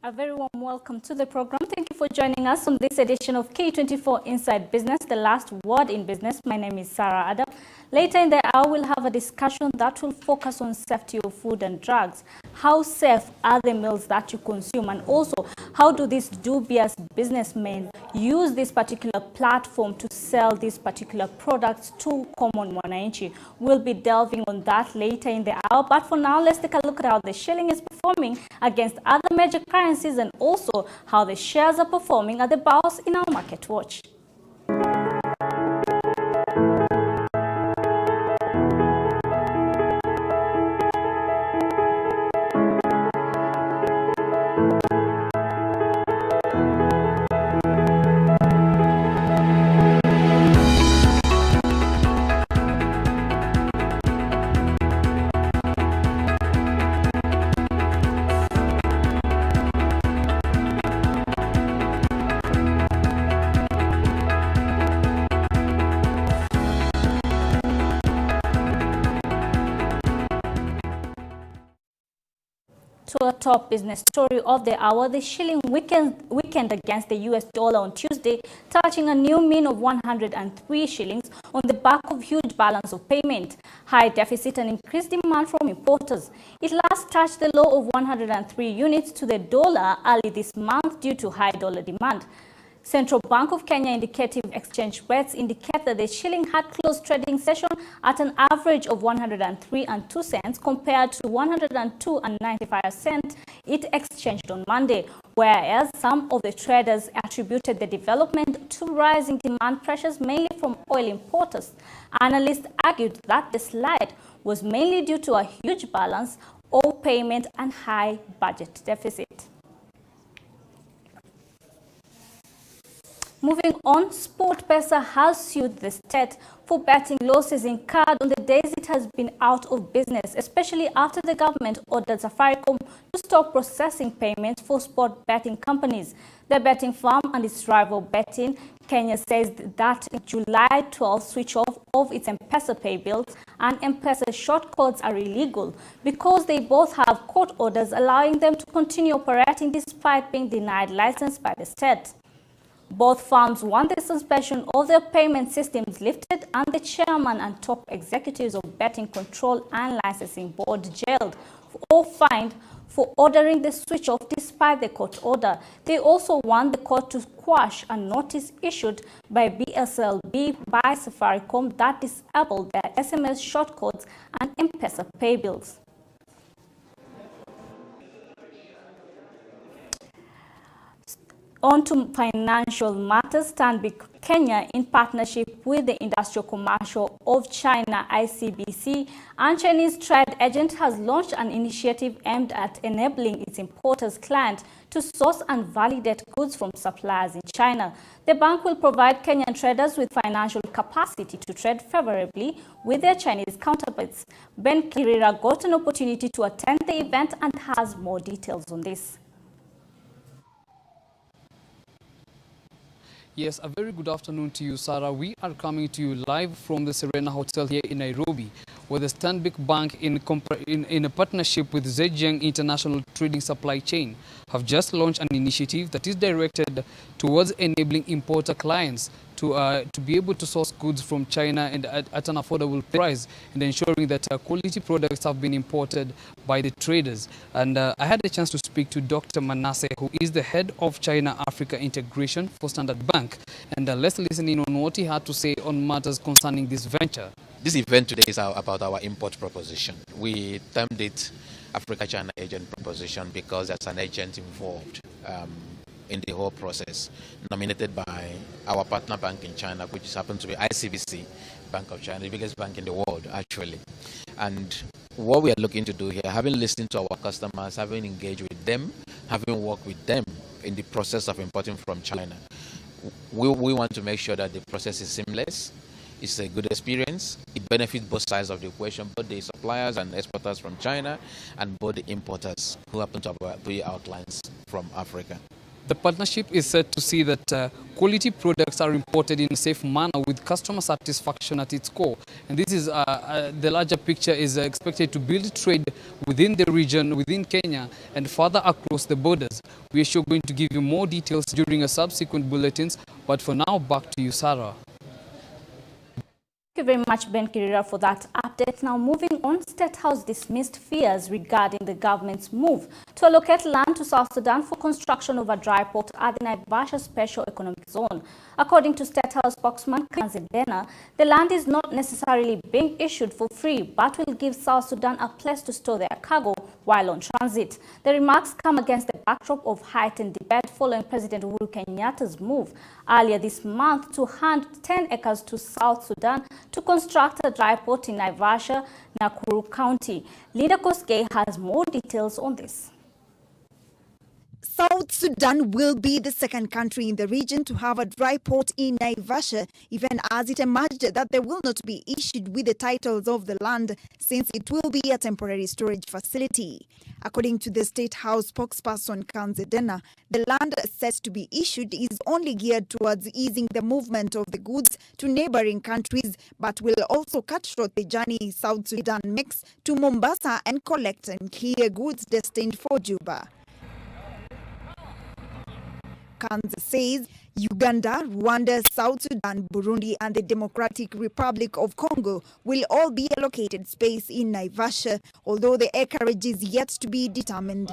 A very warm welcome to the program. Thank you for joining us on this edition of K24 Inside Business, the last word in business. My name is Sarah Adam. Later in the hour, we'll have a discussion that will focus on safety of food and drugs. How safe are the meals that you consume? And also, how do these dubious businessmen use this particular platform to sell these particular products to common mwananchi? We'll be delving on that later in the hour. But for now, let's take a look at how the shilling is performing against other major currencies and also how the shares are performing at the bourse in our Market Watch. To a top business story of the hour, the shilling weakened against the US dollar on Tuesday, touching a new mean of 103 shillings on the back of huge balance of payment, high deficit and increased demand from importers. It last touched the low of 103 units to the dollar early this month due to high dollar demand. Central Bank of Kenya indicative exchange rates indicate that the shilling had closed trading session at an average of 103.02 cents compared to 102.95 cents it exchanged on Monday, whereas some of the traders attributed the development to rising demand pressures mainly from oil importers. Analysts argued that the slide was mainly due to a huge balance of payment and high budget deficit. Moving on, SportPesa has sued the state for betting losses incurred on the days it has been out of business, especially after the government ordered Safaricom to stop processing payments for sport betting companies. The betting firm and its rival Betting Kenya says that July 12 switch off of its M-Pesa pay bills and M-Pesa short codes are illegal because they both have court orders allowing them to continue operating despite being denied license by the state. Both firms want the suspension of their payment systems lifted and the chairman and top executives of Betting Control and Licensing Board jailed or fined for ordering the switch off despite the court order. They also want the court to quash a notice issued by BSLB by Safaricom that disabled their SMS short codes and M-Pesa pay bills. On to financial matters, Stanbic Kenya, in partnership with the Industrial Commercial of China (ICBC) and Chinese trade agent, has launched an initiative aimed at enabling its importers' clients to source and validate goods from suppliers in China. The bank will provide Kenyan traders with financial capacity to trade favorably with their Chinese counterparts. Ben Kirira got an opportunity to attend the event and has more details on this. Yes, a very good afternoon to you, Sarah. We are coming to you live from the Serena Hotel here in Nairobi, where the Stanbic Bank, in a partnership with Zhejiang International Trading Supply Chain, have just launched an initiative that is directed towards enabling importer clients to be able to source goods from China and at an affordable price, and ensuring that quality products have been imported by the traders. And I had a chance to speak to Dr. Manasseh, who is the head of China-Africa Integration for Standard Bank. And let's listen in on what he had to say on matters concerning this venture. This event today is about our import proposition. We termed it Africa-China Agent Proposition because there's an agent involved in the whole process, nominated by our partner bank in China, which happens to be ICBC, Bank of China, the biggest bank in the world, actually. And what we are looking to do here, having listened to our customers, having engaged with them, having worked with them in the process of importing from China, we want to make sure that the process is seamless. It's a good experience. It benefits both sides of the equation, both the suppliers and exporters from China and both the importers who happen to be our clients from Africa. The partnership is set to see that quality products are imported in a safe manner with customer satisfaction at its core. And this is the larger picture is expected to build trade within the region, within Kenya, and further across the borders. We are sure going to give you more details during a subsequent bulletins. But for now, back to you, Sarah. Thank you very much, Ben Kirira, for that update. Now, moving on, State House dismissed fears regarding the government's move to allocate land to South Sudan for construction of a dry port at the Naivasha Special Economic Zone. According to State House spokesman Kanze Dena, the land is not necessarily being issued for free, but will give South Sudan a place to store their cargo while on transit. The remarks come against the backdrop of heightened debate following President Uhuru Kenyatta's move earlier this month to hand 10 acres to South Sudan to construct a dry port in Naivasha, Nakuru County. Linda Koskei has more details on this. South Sudan will be the second country in the region to have a dry port in Naivasha, even as it emerged that they will not be issued with the titles of the land since it will be a temporary storage facility. According to the State House spokesperson Kanze Dena, the land set to be issued is only geared towards easing the movement of the goods to neighboring countries, but will also cut short the journey South Sudan makes to Mombasa and collect and clear goods destined for Juba. Kanze says Uganda, Rwanda, South Sudan, Burundi and the Democratic Republic of Congo will all be allocated space in Naivasha, although the acreage is yet to be determined.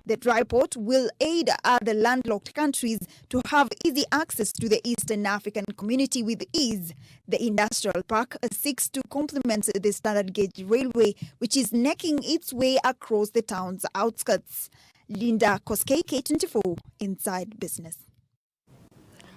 The dry port will aid other landlocked countries to have easy access to the Eastern African community with ease. The industrial park seeks to complement the standard gauge railway, which is necking its way across the town's outskirts. Linda Koskei, K24, Inside Business.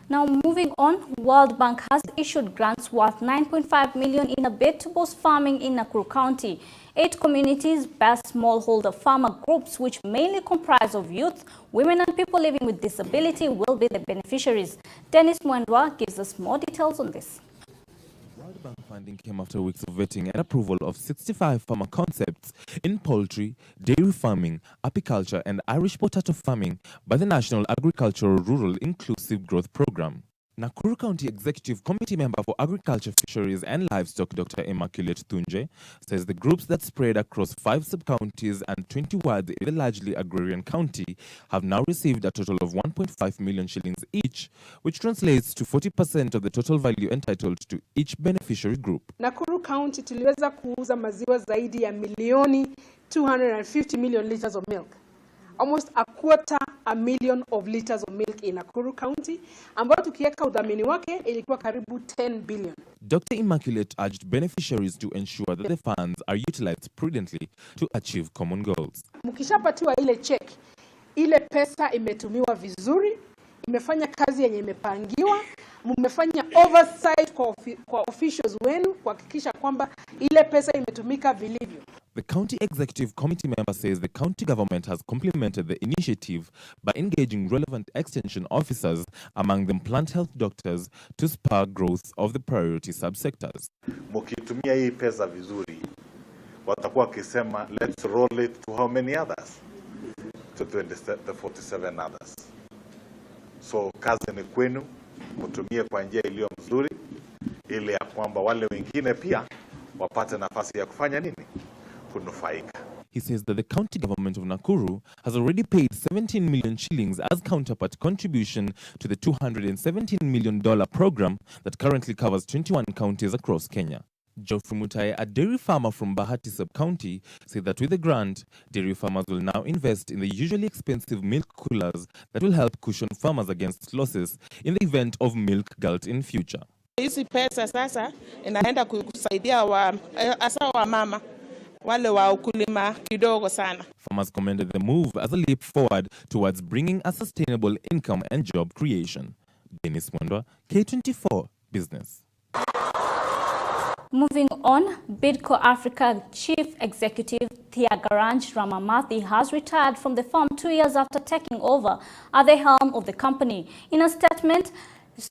Now, moving on, World Bank has issued grants worth $9.5 million in a bid to boost farming in Nakuru County. 8 communities-based smallholder farmer groups, which mainly comprise of youth, women and people living with disability, will be the beneficiaries. Dennis Mwendwa gives us more details on this. World Bank funding came after weeks of vetting and approval of 65 farmer concepts in poultry, dairy farming, apiculture and Irish potato farming by the National Agricultural Rural Inclusive Growth Program. Nakuru County Executive Committee member for Agriculture, Fisheries and Livestock, Dr. Immaculate Thunje, says the groups that spread across 5 sub-counties and 20 wards in the largely agrarian county have now received a total of 1.5 million shillings each, which translates to 40% of the total value entitled to each beneficiary group. Nakuru County tuliweza kuuza maziwa zaidi ya milioni 250 million liters of milk. Almost a quarter a million of liters of milk in Nakuru County, ambayo tukiweka udhamini wake ilikuwa karibu 10 billion. Dr. Immaculate urged beneficiaries to ensure that the funds are utilized prudently to achieve common goals. Mkishapatiwa ile check, ile pesa imetumiwa vizuri, imefanya kazi yenye imepangiwa, mmefanya oversight kwa officials wenu kuhakikisha kwamba ile pesa imetumika vilivyo. The County Executive Committee member says the county government has complemented the initiative by engaging relevant extension officers, among them plant health doctors, to spur growth of the priority subsectors. Mkitumia hii pesa vizuri, watakuwa kisema, let's roll it to how many others? To the 47 others. So kazi ni kwenu, mtumie kwa njia iliyo mzuri, ili ya kwamba wale wengine pia wapate nafasi ya kufanya nini? He says that the county government of Nakuru has already paid 17 million shillings as counterpart contribution to the $217 million program that currently covers 21 counties across Kenya. Geoffrey Mutai, a dairy farmer from Bahati sub-county, said that with the grant, dairy farmers will now invest in the usually expensive milk coolers that will help cushion farmers against losses in the event of milk glut in future. Hizi pesa sasa inaenda kusaidia hasa wa mama wale wa ukulima kidogo sana. Farmers commended the move as a leap forward towards bringing a sustainable income and job creation. Dennis Mwendwa, K24 Business. Moving on, Bidco Africa Chief Executive Thiagaranj Ramamathi has retired from the firm 2 years after taking over at the helm of the company. In a statement,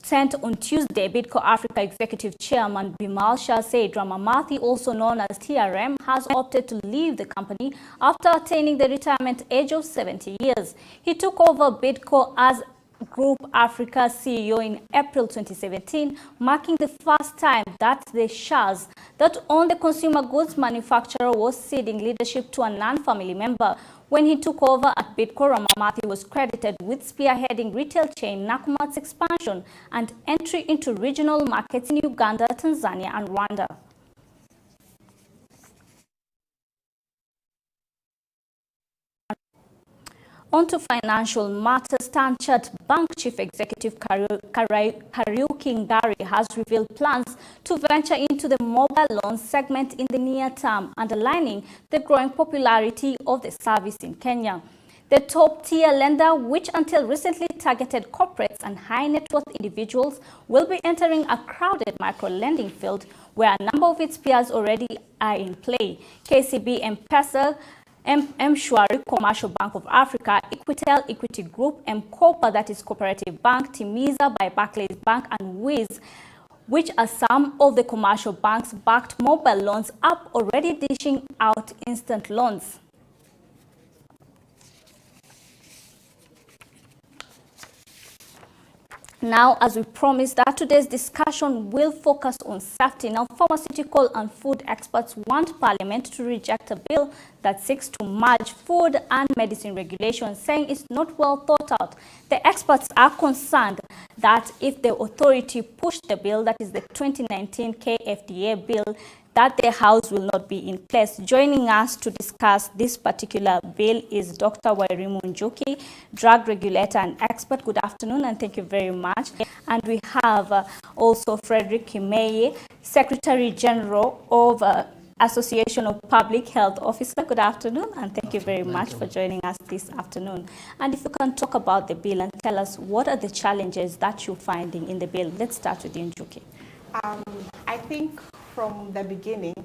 sent on Tuesday, Bidco Africa Executive Chairman Bimal Shah said Ramamathi, also known as TRM, has opted to leave the company after attaining the retirement age of 70 years. He took over Bidco as Group Africa CEO in April 2017, marking the first time that the Shahs that own the consumer goods manufacturer was ceding leadership to a non-family member. When he took over at Bidco, Ramamathi was credited with spearheading retail chain Nakumatt's expansion and entry into regional markets in Uganda, Tanzania, and Rwanda. On to financial matters, Stanchart Bank Chief Executive Kariuki Ngari has revealed plans to venture into the mobile loan segment in the near term, underlining the growing popularity of the service in Kenya. The top-tier lender, which until recently targeted corporates and high-net-worth individuals, will be entering a crowded micro-lending field where a number of its peers already are in play. KCB, M-Pesa, M-Shwari, Commercial Bank of Africa, Equitel, Equity Group, M-Kopa, that is Cooperative Bank, Timiza by Barclays Bank, and Wiz, which are some of the commercial banks backed mobile loans up, already dishing out instant loans. Now, as we promised, that today's discussion will focus on safety. Now, pharmaceutical and food experts want Parliament to reject a bill that seeks to merge food and medicine regulations, saying it's not well thought out. The experts are concerned that if the authority pushed the bill, that is the 2019 KFDA bill, that the House will not be in place. Joining us to discuss this particular bill is Dr. Wairimu Njuki, drug regulator and expert. Good afternoon, and thank you very much. And we have also Frederick Kimeye, Secretary General of Association of Public Health Officers. Good afternoon, and thank you very much for joining us this afternoon. And if you can talk about the bill and tell us what are the challenges that you're finding in the bill. Let's start with you, Njuki. I think from the beginning,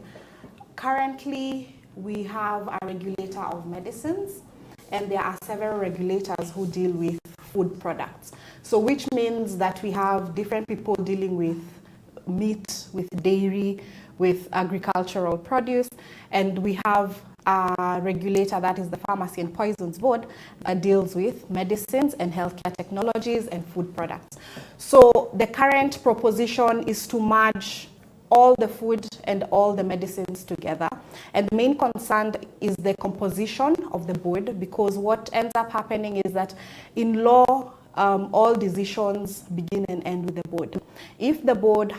currently we have a regulator of medicines, and there are several regulators who deal with food products. So which means that we have different people dealing with meat, with dairy, with agricultural produce, and we have a regulator that is the Pharmacy and Poisons Board that deals with medicines and healthcare technologies and food products. So the current proposition is to merge all the food and all the medicines together. And the main concern is the composition of the board, because what ends up happening is that in law, all decisions begin and end with the board. If the board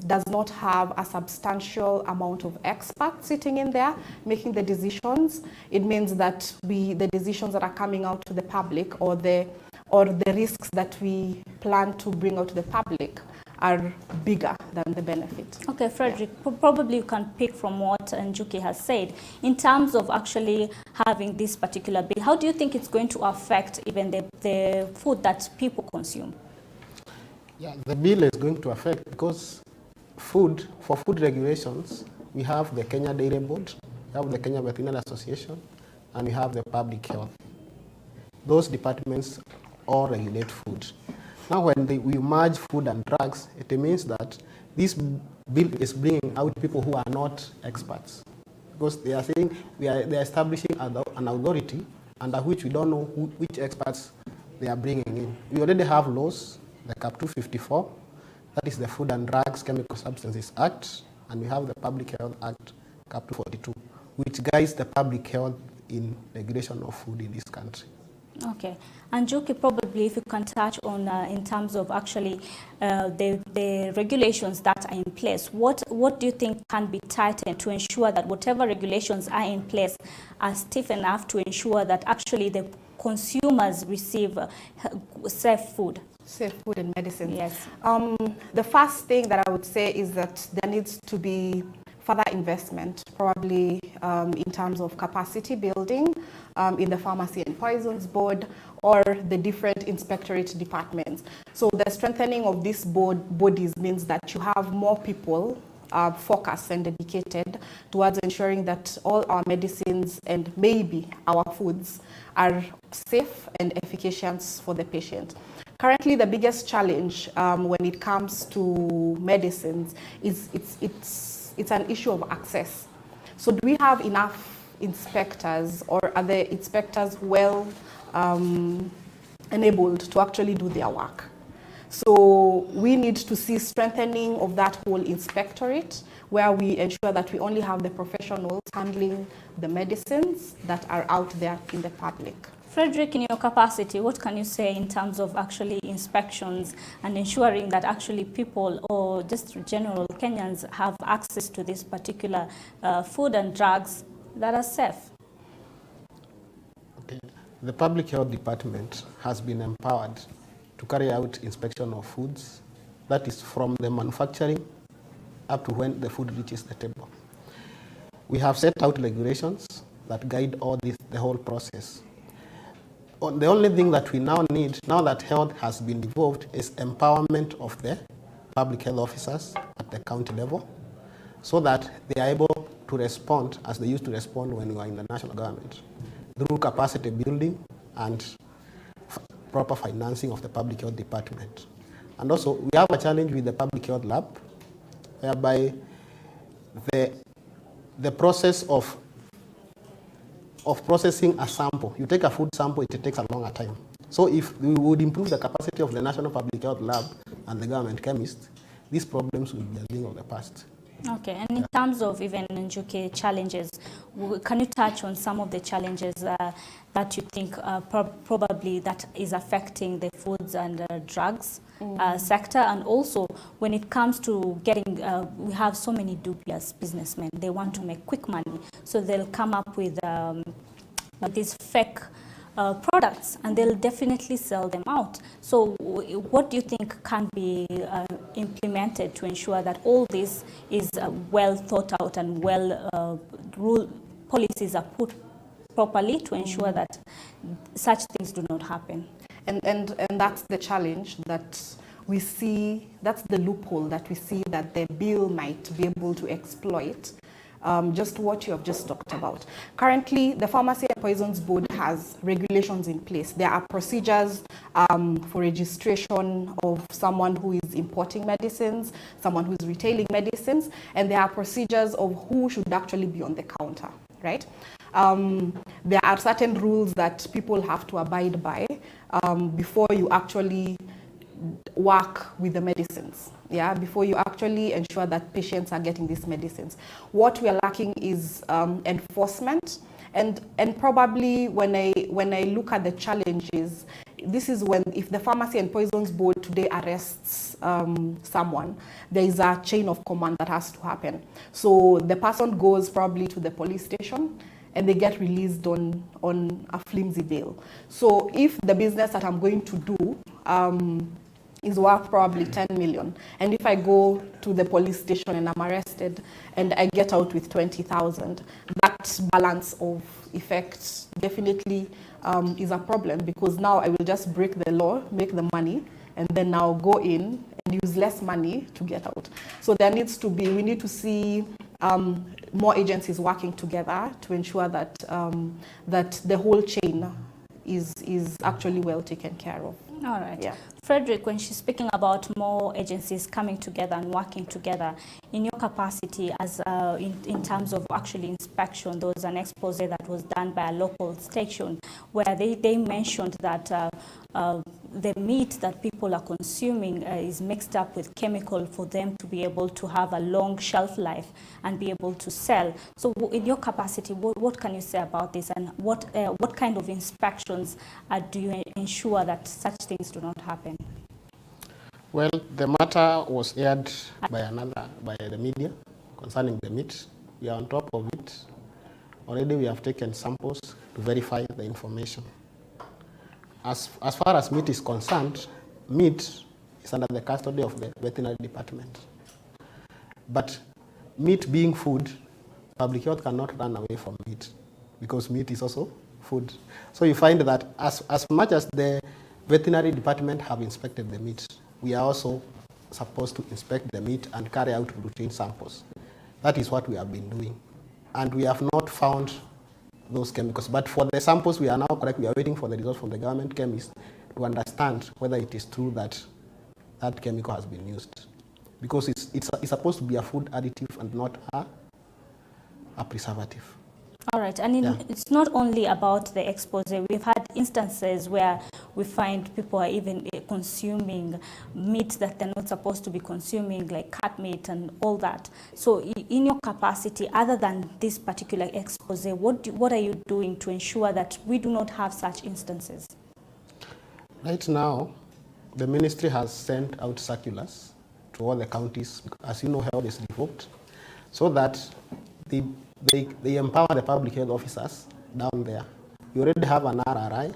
does not have a substantial amount of experts sitting in there making the decisions, it means that the decisions that are coming out to the public, or the risks that we plan to bring out to the public, are bigger than the benefit. Okay, Frederick, probably you can pick from what Njuki has said in terms of actually having this particular bill. How do you think it's going to affect even the food that people consume? Yeah, the bill is going to affect, because for food regulations, we have the Kenya Dairy Board, we have the Kenya Veterinary Association, and we have the Public Health. Those departments all regulate food. Now, when we merge food and drugs, it means that this bill is bringing out people who are not experts, because they are saying they are establishing an authority under which we don't know which experts they are bringing in. We already have laws like Cap 254, that is the Food and Drugs Chemical Substances Act, and we have the Public Health Act, Cap 242, which guides the public health in regulation of food in this country. Okay, and Njuki, probably if you can touch on in terms of actually the regulations that are in place, what do you think can be tightened to ensure that whatever regulations are in place are stiff enough to ensure that actually the consumers receive safe food? Safe food and medicine. Yes. The first thing that I would say is that there needs to be further investment, probably in terms of capacity building in the Pharmacy and Poisons Board or the different inspectorate departments. So the strengthening of these bodies means that you have more people focused and dedicated towards ensuring that all our medicines and maybe our foods are safe and efficacious for the patient. Currently, the biggest challenge when it comes to medicines is it's an issue of access. So do we have enough inspectors, or are the inspectors well enabled to actually do their work? So we need to see strengthening of that whole inspectorate, where we ensure that we only have the professionals handling the medicines that are out there in the public. Frederick, in your capacity, what can you say in terms of actually inspections and ensuring that actually people, or just general Kenyans, have access to this particular food and drugs that are safe? Okay. The Public Health Department has been empowered to carry out inspection of foods, that is from the manufacturing up to when the food reaches the table. We have set out regulations that guide all this, the whole process. The only thing that we now need, now that health has been devolved, is empowerment of the public health officers at the county level, so that they are able to respond as they used to respond when we were in the national government, through capacity building and proper financing of the Public Health Department. And also, we have a challenge with the Public Health Lab, whereby the process of processing a sample, you take a food sample, it takes a longer time. So if we would improve the capacity of the National Public Health Lab and the government chemists, these problems will be a thing of the past. Okay, and in terms of even Njuki challenges, can you touch on some of the challenges that you think probably that is affecting the foods and drugs sector? And also, when it comes to getting, we have so many dubious businessmen, they want to make quick money, so they'll come up with these fake products, and they'll definitely sell them out. So what do you think can be implemented to ensure that all this is well thought out and well policies are put properly to ensure that such things do not happen? And that's the challenge that we see, that's the loophole that we see that the bill might be able to exploit. Just what you have just talked about. Currently, the Pharmacy and Poisons Board has regulations in place. There are procedures for registration of someone who is importing medicines, someone who is retailing medicines, and there are procedures of who should actually be on the counter, right? There are certain rules that people have to abide by before you actually work with the medicines, yeah, before you actually ensure that patients are getting these medicines. What we are lacking is enforcement, and probably when I look at the challenges, this is when, if the Pharmacy and Poisons Board today arrests someone, there is a chain of command that has to happen. So the person goes probably to the police station, and they get released on a flimsy bail. So if the business that I'm going to do is worth probably 10 million, and if I go to the police station and I'm arrested and I get out with 20,000, that balance of effects definitely is a problem, because now I will just break the law, make the money, and then now go in and use less money to get out. So there needs to be, we need to see more agencies working together to ensure that that the whole chain is actually well taken care of. All right. Yeah. Frederick, when she's speaking about more agencies coming together and working together, in your capacity as in terms of actually inspection, there was an expose that was done by a local station where they mentioned that the meat that people are consuming is mixed up with chemical for them to be able to have a long shelf life and be able to sell. So in your capacity, what can you say about this, and what kind of inspections do you ensure that such things do not happen? Well, the matter was aired by the media concerning the meat. We are on top of it. Already we have taken samples to verify the information. As far as meat is concerned, meat is under the custody of the veterinary department. But meat being food, public health cannot run away from meat, because meat is also food. So you find that as much as the veterinary department have inspected the meat, we are also supposed to inspect the meat and carry out routine samples. That is what we have been doing. And we have not found those chemicals. But for the samples, we are now correct. We are waiting for the results from the government chemist to understand whether it is true that that chemical has been used. Because it's supposed to be a food additive and not a preservative. All right, and it's not only about the expose. We've had instances where we find people are even consuming meat that they're not supposed to be consuming, like cat meat and all that. So in your capacity, other than this particular expose, what are you doing to ensure that we do not have such instances? Right now, the ministry has sent out circulars to all the counties, as you know, health is revoked, so that they empower the public health officers down there. You already have an RRI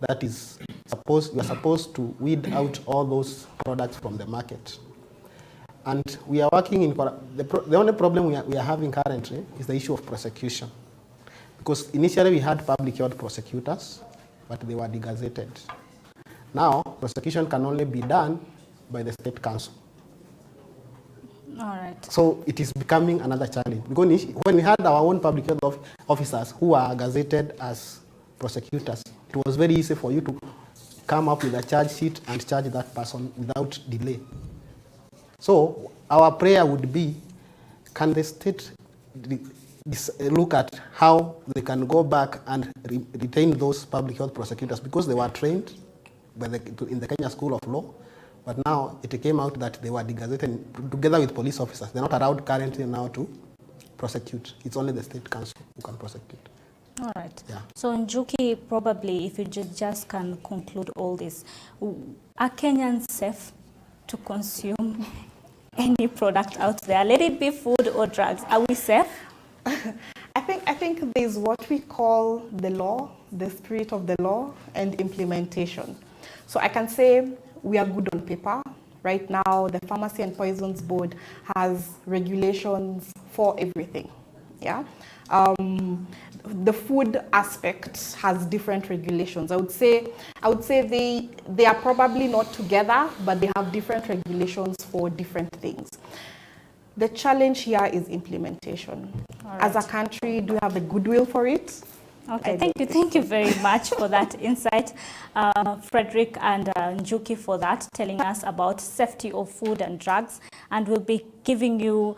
that is supposed, you are supposed to weed out all those products from the market. And we are working in, the only problem we are having currently is the issue of prosecution. Because initially we had public health prosecutors, but they were degazetted. Now, prosecution can only be done by the State Council. All right. So it is becoming another challenge. Because when we had our own public health officers who are gazetted as prosecutors, it was very easy for you to come up with a charge sheet and charge that person without delay. So our prayer would be, can the state look at how they can go back and retain those public health prosecutors, because they were trained by in the Kenya School of Law. But now it came out that they were degazetted together with police officers. They're not allowed currently now to prosecute. It's only the State Council who can prosecute. All right. Yeah. So Njuki, probably if you just can conclude all this, are Kenyans safe to consume any product out there? Let it be food or drugs. Are we safe? I think there's what we call the law, the spirit of the law, and implementation. So I can say we are good on paper. Right now, the Pharmacy and Poisons Board has regulations for everything. Yeah. The food aspect has different regulations. I would say they are probably not together, but they have different regulations for different things. The challenge here is implementation. Right. As a country, do you have the goodwill for it? Okay, thank you very much for that insight, Frederick and Njuki, for that, telling us about safety of food and drugs. And we'll be giving you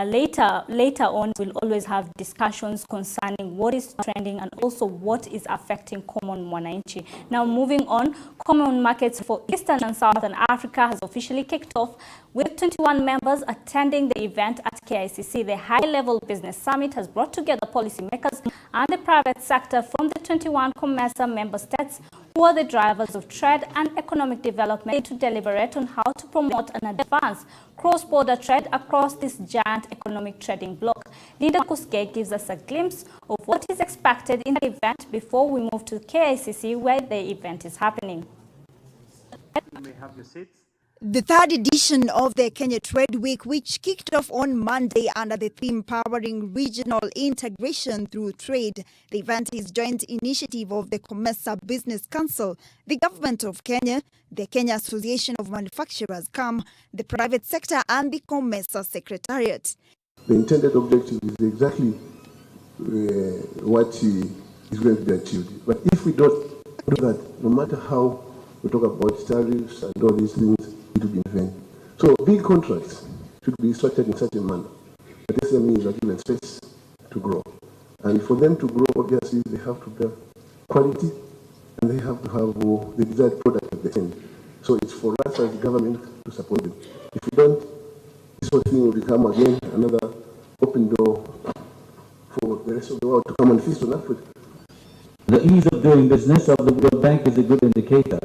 later on, we'll always have discussions concerning what is trending and also what is affecting common mwananchi. Now moving on, Common Markets for Eastern and Southern Africa has officially kicked off with 21 members attending the event at KICC. The high-level business summit has brought together policymakers and the private sector from the 21 COMESA member states who are the drivers of trade and economic development to deliberate on how to promote and advance cross-border trade across this giant economic trading bloc. Linda Kuske gives us a glimpse of what is expected in the event before we move to KICC, where the event is happening. You may have your seats. The third edition of the Kenya Trade Week, which kicked off on Monday under the theme Powering Regional Integration Through Trade. The event is a joint initiative of the COMESA Business Council, the Government of Kenya, the Kenya Association of Manufacturers, KAM, the private sector, and the COMESA Secretariat. The intended objective is exactly what is going to be achieved. But if we don't do that, no matter how we talk about tariffs and all these things, it will be in vain. So big contracts should be structured in such a manner that SMEs are given space to grow. And for them to grow, obviously, they have to have quality and they have to have the desired product at the end. So it's for us as the government to support them. If we don't, this whole thing will become again another open door for the rest of the world to come and feast on Africa. The ease of doing business of the World Bank is a good indicator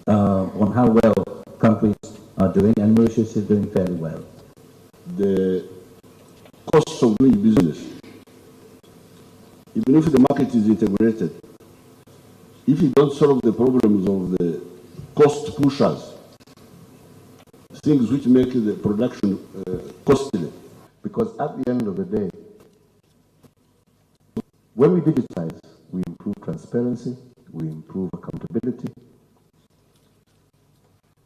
on how well countries are doing, and Mauritius is doing fairly well. The costs of doing business, even if the market is integrated, if you don't solve the problems of the cost pushers, things which make the production costly, because at the end of the day, when we digitize, we improve transparency, we improve accountability,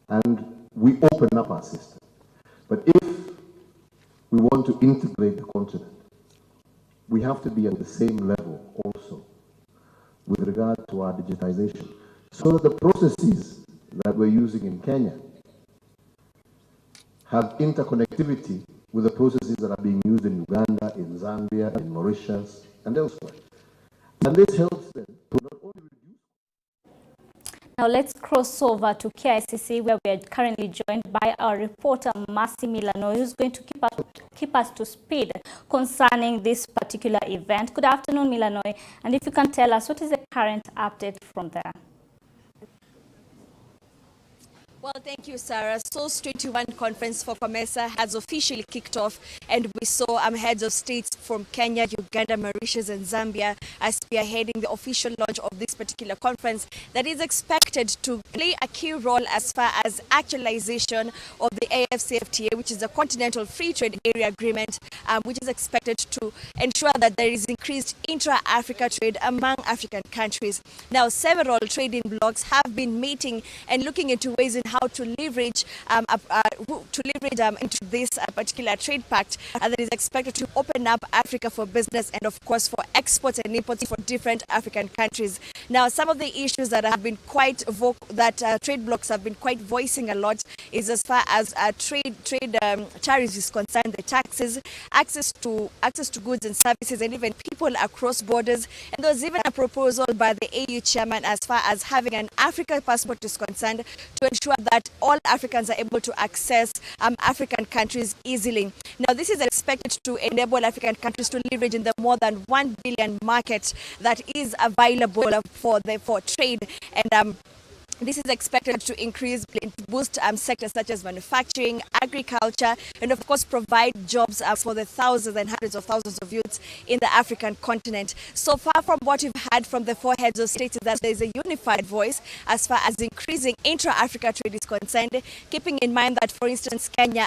and we open up our system. But if we want to integrate the continent, we have to be at the same level with regard to our digitization, so that the processes that we're using in Kenya have interconnectivity with the processes that are being used in Uganda, in Zambia, in Mauritius, and elsewhere. And this helps them to not only reduce. Now let's cross over to KICC, where we are currently joined by our reporter Mercy Milano, who's going to keep us to speed concerning this particular event. Good afternoon, Milano, and if you can tell us what is the current update from there. Well, thank you, Sarah. SOS 21 conference for COMESA has officially kicked off, and we saw heads of states from Kenya, Uganda, Mauritius, and Zambia spearheading the official launch of this particular conference that is expected to play a key role as far as actualization of the AfCFTA, which is the Continental Free Trade Area Agreement, which is expected to ensure that there is increased intra-Africa trade among African countries. Now, several trading blocs have been meeting and looking into ways in how to leverage into this particular trade pact that is expected to open up Africa for business and, of course, for exports and imports for different African countries. Now, some of the issues that have been quite trade blocs have been quite voicing a lot is as far as trade tariffs is concerned, the taxes, access to goods and services, and even people across borders. And there was even a proposal by the AU chairman as far as having an Africa passport is concerned to ensure that all Africans are able to access African countries easily. Now, this is expected to enable African countries to leverage in the more than 1 billion market that is available for trade, and this is expected to boost sectors such as manufacturing, agriculture, and of course provide jobs for the thousands and hundreds of thousands of youths in the African continent. So far from what we've had from the four heads of state is that there is a unified voice as far as increasing intra-Africa trade is concerned, keeping in mind that, for instance, Kenya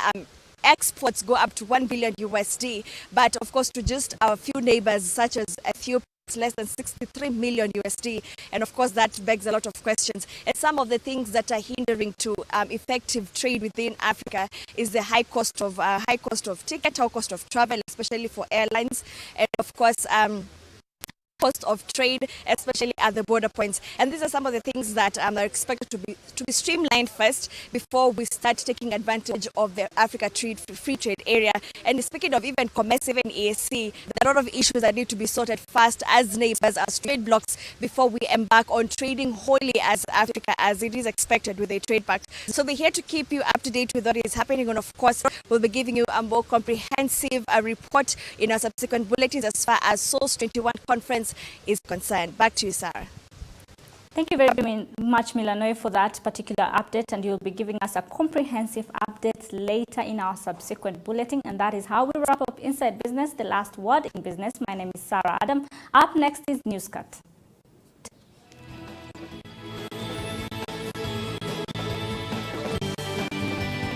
exports go up to $1 billion USD, but of course to just our few neighbors such as Ethiopia, less than 63 million USD, and of course that begs a lot of questions. And some of the things that are hindering to effective trade within Africa is the high cost of ticket, high cost of travel, especially for airlines, and of course cost of trade, especially at the border points. And these are some of the things that are expected to be streamlined first before we start taking advantage of the Africa free trade area. And speaking of even COMESA, even EAC, there are a lot of issues that need to be sorted fast as neighbors, as trade blocs, before we embark on trading wholly as Africa as it is expected with a trade pact. So we're here to keep you up to date with what is happening, and of course we'll be giving you a more comprehensive report in our subsequent bulletins as far as SOS 21 conference is concerned. Back to you, Sarah. Thank you very much, Milano, for that particular update, and you'll be giving us a comprehensive update later in our subsequent bulletin. And that is how we wrap up Inside Business, the last word in business. My name is Sarah Adam. Up next is Newscut.